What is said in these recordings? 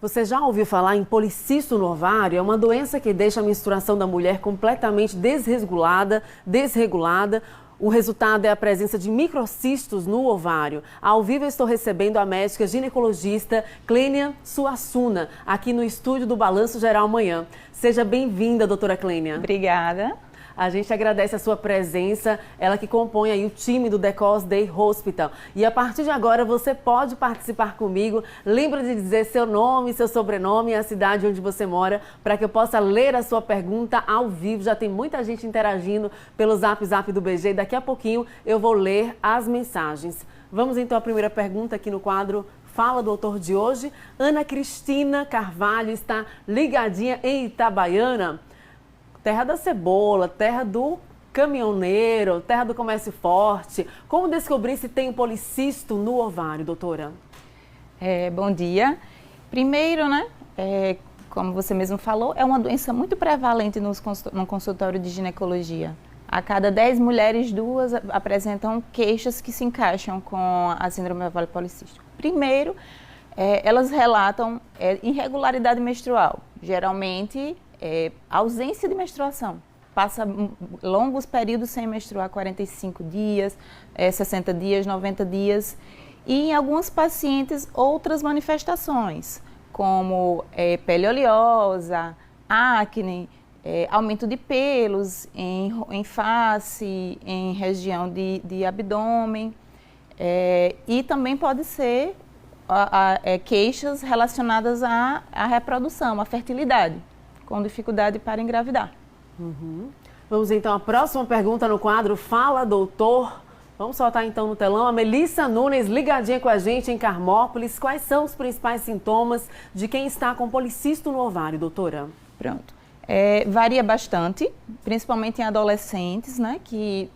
Você já ouviu falar em policisto no ovário? É uma doença que deixa a menstruação da mulher completamente desregulada. O resultado é a presença de microcistos no ovário. Ao vivo eu estou recebendo a médica ginecologista Clênia Suassuna, aqui no estúdio do Balanço Geral Manhã. Seja bem-vinda, doutora Clênia. Obrigada. A gente agradece a sua presença, ela que compõe aí o time do The Cause Day Hospital. E a partir de agora você pode participar comigo. Lembra de dizer seu nome, seu sobrenome e a cidade onde você mora, para que eu possa ler a sua pergunta ao vivo. Já tem muita gente interagindo pelo Zap do BG. Daqui a pouquinho eu vou ler as mensagens. Vamos então à primeira pergunta aqui no quadro Fala Doutor de hoje. Ana Cristina Carvalho está ligadinha em Itabaiana. Terra da cebola, terra do caminhoneiro, terra do comércio forte. Como descobrir se tem um policisto no ovário, doutora? Bom dia. Primeiro, como você mesmo falou, é uma doença muito prevalente no consultório de ginecologia. A cada 10 mulheres, 2 apresentam queixas que se encaixam com a síndrome ovário policístico. Primeiro, elas relatam irregularidade menstrual, geralmente ausência de menstruação. Passa longos períodos sem menstruar, 45 dias, 60 dias, 90 dias. E em algumas pacientes, outras manifestações, como pele oleosa, acne, aumento de pelos em face, em região de abdômen. E também pode ser queixas relacionadas à reprodução, à fertilidade, com dificuldade para engravidar. Vamos então à próxima pergunta no quadro Fala Doutor. Vamos soltar então no telão a Melissa Nunes ligadinha com a gente em Carmópolis. Quais são os principais sintomas de quem está com policisto no ovário, doutora? Pronto. Varia bastante, principalmente em adolescentes, que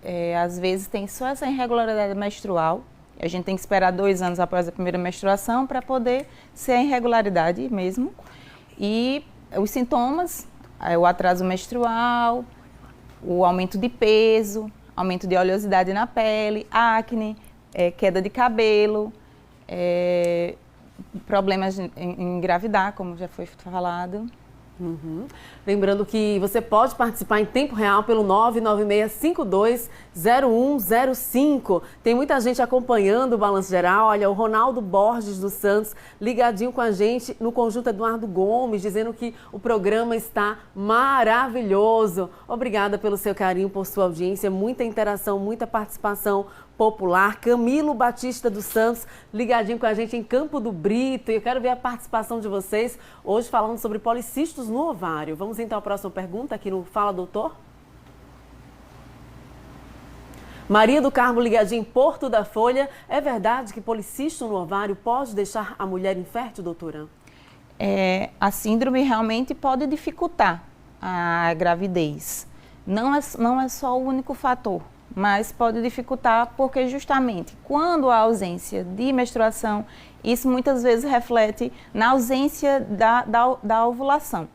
às vezes tem só essa irregularidade menstrual. A gente tem que esperar 2 anos após a primeira menstruação para poder ser a irregularidade mesmo. E os sintomas, o atraso menstrual, o aumento de peso, aumento de oleosidade na pele, acne, queda de cabelo, problemas em engravidar, como já foi falado. Lembrando que você pode participar em tempo real pelo 996520105. Tem muita gente acompanhando o Balanço Geral. Olha, o Ronaldo Borges dos Santos ligadinho com a gente no Conjunto Eduardo Gomes, dizendo que o programa está maravilhoso. Obrigada pelo seu carinho, por sua audiência, muita interação, muita participação popular. Camilo Batista dos Santos ligadinho com a gente em Campo do Brito. E eu quero ver a participação de vocês hoje falando sobre policistos no ovário. Vamos então à próxima pergunta aqui no Fala Doutor. Maria do Carmo ligadinho em Porto da Folha. É verdade que policisto no ovário pode deixar a mulher infértil, doutora? A síndrome realmente pode dificultar a gravidez. Não é só o único fator, mas pode dificultar porque justamente quando há ausência de menstruação, isso muitas vezes reflete na ausência da ovulação,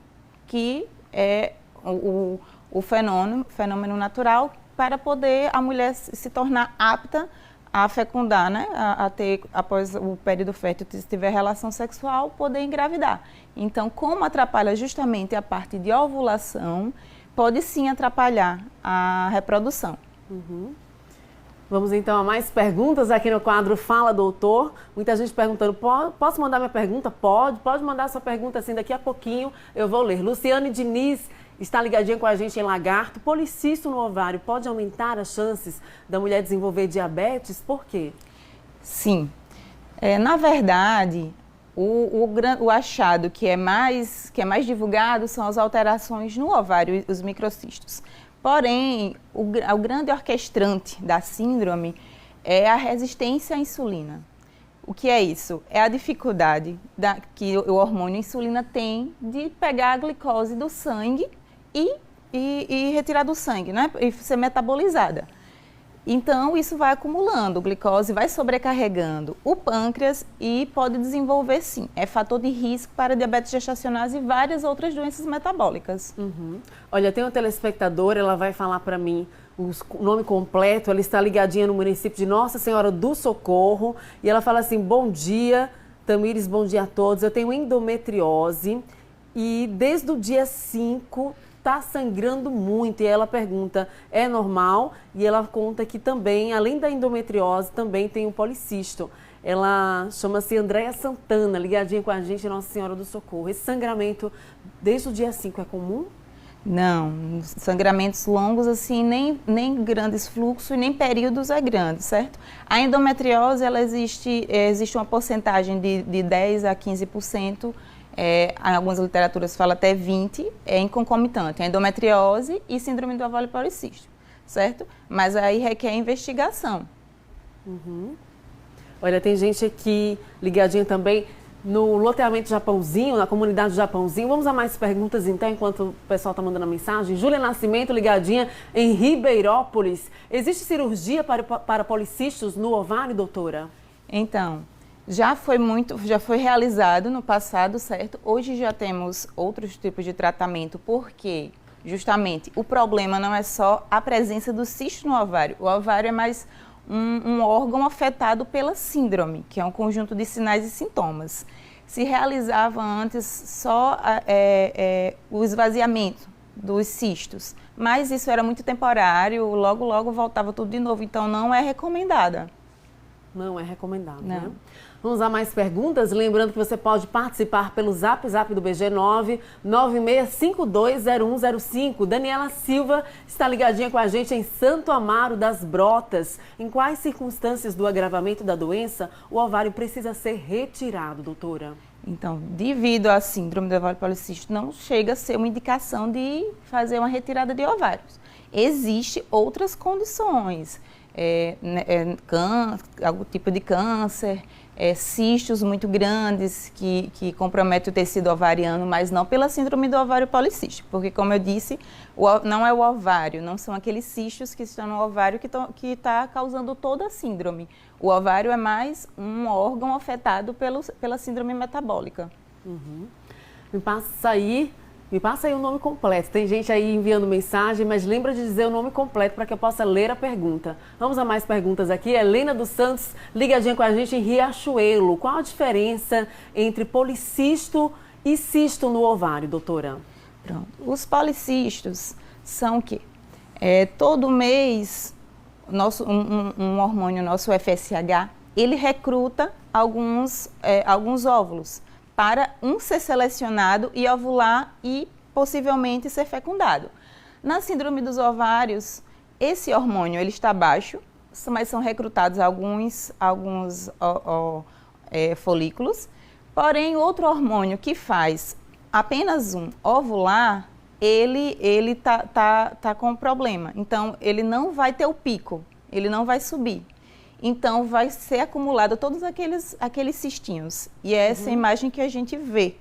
que é o fenômeno natural para poder a mulher se tornar apta a fecundar, a ter, após o período fértil, se tiver relação sexual, poder engravidar. Então, como atrapalha justamente a parte de ovulação, pode sim atrapalhar a reprodução. Vamos então a mais perguntas aqui no quadro Fala Doutor. Muita gente perguntando, posso mandar minha pergunta? Pode mandar sua pergunta assim, daqui a pouquinho eu vou ler. Luciane Diniz está ligadinha com a gente em Lagarto. Policisto no ovário pode aumentar as chances da mulher desenvolver diabetes? Por quê? Sim. Na verdade, o achado que é mais divulgado são as alterações no ovário, os microcistos. Porém, o grande orquestrante da síndrome é a resistência à insulina. O que é isso? É a dificuldade que o hormônio insulina tem de pegar a glicose do sangue e retirar do sangue, e ser metabolizada. Então, isso vai acumulando, a glicose vai sobrecarregando o pâncreas e pode desenvolver, sim, fator de risco para diabetes gestacionais e várias outras doenças metabólicas. Olha, tem uma telespectadora, ela vai falar para mim o nome completo, ela está ligadinha no município de Nossa Senhora do Socorro e ela fala assim, bom dia, Tamires, bom dia a todos. Eu tenho endometriose e desde o dia 5 está sangrando muito. E ela pergunta, é normal? E ela conta que também, além da endometriose, também tem o policisto. Ela chama-se Andréia Santana, ligadinha com a gente, Nossa Senhora do Socorro. Esse sangramento desde o dia 5 é comum? Não, sangramentos longos assim, nem grandes fluxos e nem períodos é grande, certo? A endometriose, ela existe uma porcentagem de 10 a 15%, em algumas literaturas fala até 20%, em concomitante, a endometriose e síndrome do ovário policístico, certo? Mas aí requer investigação. Uhum. Olha, tem gente aqui ligadinha também no loteamento Japãozinho, na comunidade Japãozinho. Vamos a mais perguntas então, enquanto o pessoal está mandando a mensagem. Júlia Nascimento, ligadinha em Ribeirópolis. Existe cirurgia para policistos no ovário, doutora? Então, já foi realizado no passado, certo? Hoje já temos outros tipos de tratamento, porque justamente o problema não é só a presença do cisto no ovário. O ovário é mais um órgão afetado pela síndrome, que é um conjunto de sinais e sintomas. Se realizava antes só o esvaziamento dos cistos, mas isso era muito temporário, logo voltava tudo de novo, então não é recomendada. Não é recomendado, não. Né? Vamos a mais perguntas? Lembrando que você pode participar pelo Zap do BG 996520105. Daniela Silva está ligadinha com a gente em Santo Amaro das Brotas. Em quais circunstâncias do agravamento da doença o ovário precisa ser retirado, doutora? Então, devido à síndrome do ovário policístico, não chega a ser uma indicação de fazer uma retirada de ovários. Existem outras condições, algum tipo de câncer, cistos muito grandes que comprometem o tecido ovariano, mas não pela síndrome do ovário policístico, porque, como eu disse, não é o ovário, não são aqueles cistos que estão no ovário que está causando toda a síndrome. O ovário é mais um órgão afetado pela síndrome metabólica. Uhum. Me passa aí o nome completo. Tem gente aí enviando mensagem, mas lembra de dizer o nome completo para que eu possa ler a pergunta. Vamos a mais perguntas aqui. Helena dos Santos, ligadinha com a gente em Riachuelo. Qual a diferença entre policisto e cisto no ovário, doutora? Pronto. Os policistos são o quê? Todo mês, um hormônio, nosso FSH, ele recruta alguns óvulos para um ser selecionado e ovular e possivelmente ser fecundado. Na síndrome dos ovários, esse hormônio ele está baixo, mas são recrutados alguns folículos. Porém, outro hormônio que faz apenas um ovular, ele tá com problema. Então, ele não vai ter o pico, ele não vai subir. Então, vai ser acumulado todos aqueles cistinhos. E é essa imagem que a gente vê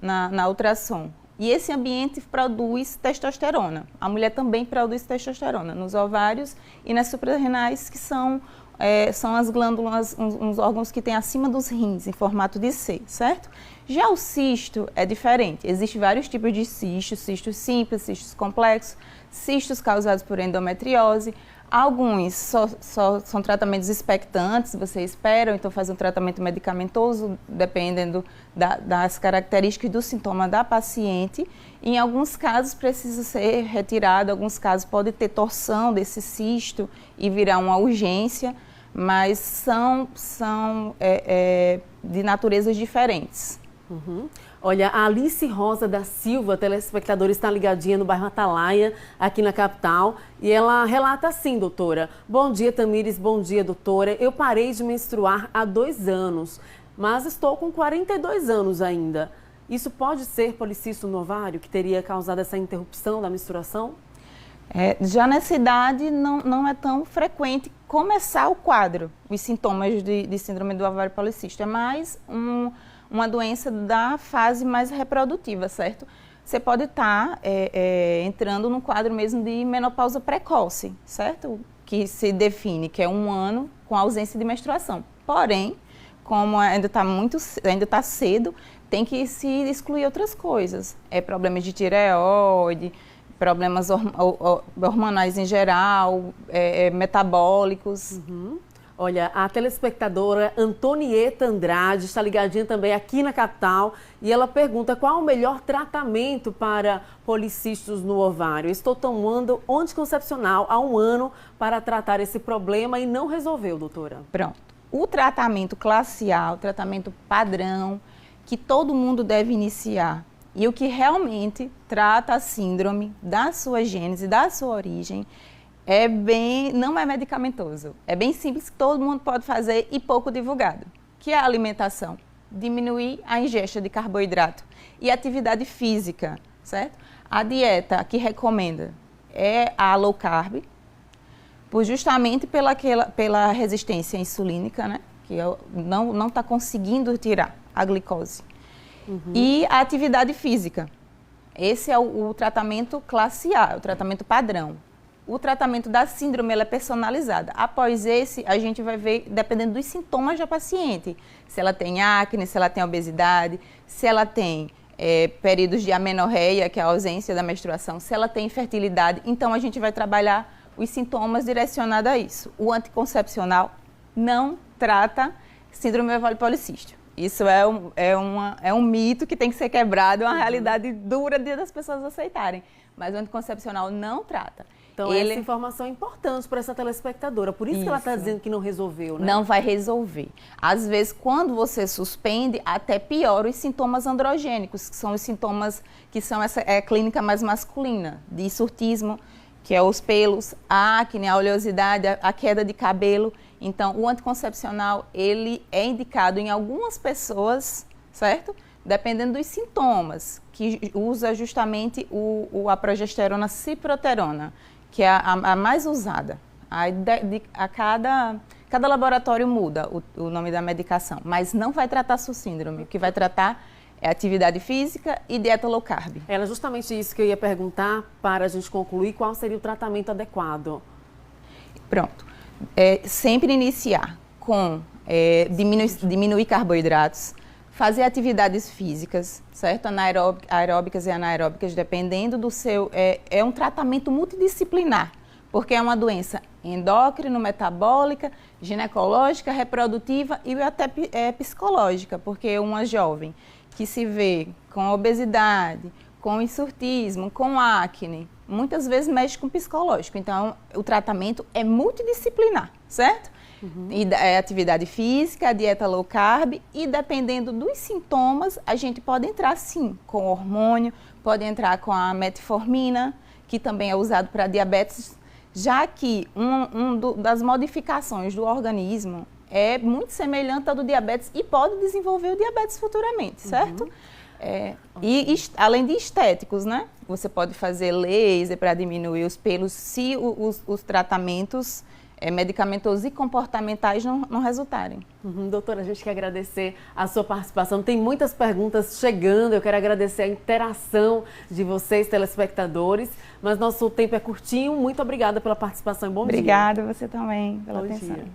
na ultrassom. E esse ambiente produz testosterona. A mulher também produz testosterona nos ovários e nas suprarrenais, que são as glândulas, uns órgãos que têm acima dos rins, em formato de C, certo? Já o cisto é diferente. Existem vários tipos de cistos, cistos simples, cistos complexos, cistos causados por endometriose. Alguns só são tratamentos expectantes, você espera, ou então faz um tratamento medicamentoso, dependendo das características do sintoma da paciente. Em alguns casos precisa ser retirado, alguns casos pode ter torção desse cisto e virar uma urgência, mas são de naturezas diferentes. Uhum. Olha, a Alice Rosa da Silva, telespectadora, está ligadinha no bairro Atalaia, aqui na capital, e ela relata assim, doutora: bom dia, Tamires, bom dia, doutora. Eu parei de menstruar há 2 anos, mas estou com 42 anos ainda. Isso pode ser policisto no ovário, que teria causado essa interrupção da menstruação? Já nessa idade não é tão frequente começar o quadro, os sintomas de síndrome do ovário policístico. É mais uma doença da fase mais reprodutiva, certo? Você pode estar entrando num quadro mesmo de menopausa precoce, certo? Que se define que é 1 ano com ausência de menstruação. Porém, como ainda está cedo, tem que se excluir outras coisas. Problemas de tireoide, problemas hormonais em geral, metabólicos. Uhum. Olha, a telespectadora Antonieta Andrade está ligadinha também aqui na capital e ela pergunta qual o melhor tratamento para policistos no ovário. Estou tomando anticoncepcional há 1 ano para tratar esse problema e não resolveu, doutora. Pronto. O tratamento classe A, o tratamento padrão, que todo mundo deve iniciar e o que realmente trata a síndrome da sua gênese, da sua origem, não é medicamentoso. É bem simples, que todo mundo pode fazer e pouco divulgado, que é a alimentação. Diminuir a ingesta de carboidrato e atividade física, certo? A dieta que recomenda é a low carb, justamente pela resistência insulínica, né? Que não está conseguindo tirar a glicose. E a atividade física. Esse é o tratamento classe A, o tratamento padrão. O tratamento da síndrome ela é personalizada. Após esse, a gente vai ver, dependendo dos sintomas da paciente, se ela tem acne, se ela tem obesidade, se ela tem períodos de amenorreia, que é a ausência da menstruação, se ela tem infertilidade. Então, a gente vai trabalhar os sintomas direcionados a isso. O anticoncepcional não trata síndrome ovário policístico. Isso é um mito que tem que ser quebrado, é uma realidade dura das pessoas aceitarem. Mas o anticoncepcional não trata. Então, essa informação é importante para essa telespectadora. Por isso que ela está dizendo que não resolveu, né? Não vai resolver. Às vezes, quando você suspende, até piora os sintomas androgênicos, que são os sintomas que são essa clínica mais masculina, de hirsutismo, que é os pelos, a acne, a oleosidade, a queda de cabelo. Então, o anticoncepcional, ele é indicado em algumas pessoas, certo? Dependendo dos sintomas, que usa justamente a progesterona ciproterona, que é a mais usada. Cada laboratório muda o nome da medicação, mas não vai tratar a sua síndrome. O que vai tratar é atividade física e dieta low carb. Era justamente isso que eu ia perguntar para a gente concluir, qual seria o tratamento adequado? Pronto. Sempre iniciar com diminuir carboidratos, fazer atividades físicas, certo? Aeróbicas e anaeróbicas, dependendo do seu... É um tratamento multidisciplinar, porque é uma doença endócrino-metabólica, ginecológica, reprodutiva e até psicológica, porque uma jovem que se vê com obesidade, com hirsutismo, com acne, muitas vezes mexe com o psicológico. Então, o tratamento é multidisciplinar, certo? E atividade física, a dieta low carb e dependendo dos sintomas, a gente pode entrar sim com hormônio, pode entrar com a metformina, que também é usado para diabetes, já que das modificações do organismo é muito semelhante ao do diabetes e pode desenvolver o diabetes futuramente, certo? Além de estéticos, né? Você pode fazer laser para diminuir os pelos se os tratamentos medicamentosos e comportamentais não resultarem. Doutora, a gente quer agradecer a sua participação. Tem muitas perguntas chegando, eu quero agradecer a interação de vocês, telespectadores, mas nosso tempo é curtinho. Muito obrigada pela participação e bom dia. Obrigada, você também, pela atenção. Dia.